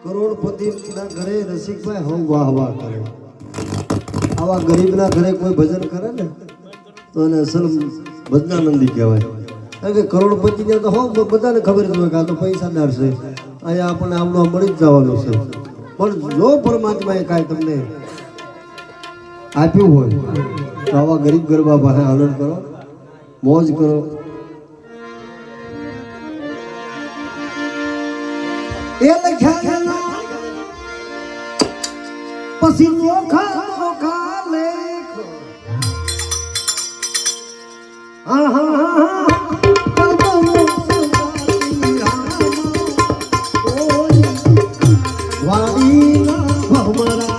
કરોડપતિના ઘરે રસિકભાઈ હમ વાહ વાહ કરે. આવા ગરીબના ઘરે કોઈ ભજન કરે ને તો એને અસલ ભજનાનંદી કહેવાય. કારણ કે કરોડપતિને તો હો બધાને ખબર જ હોય કે આ તો પૈસાદાર છે, અહીંયા આપણને આમનો મળી જ જવાનું છે. પણ જો પરમાત્માએ કાંઈ તમને આપ્યું હોય તો આવા ગરીબ ગરબા પાસે આનંદ કરો, મોજ કરો. એ લખ્યા પછી નોખા લેખ વાડી ભમરા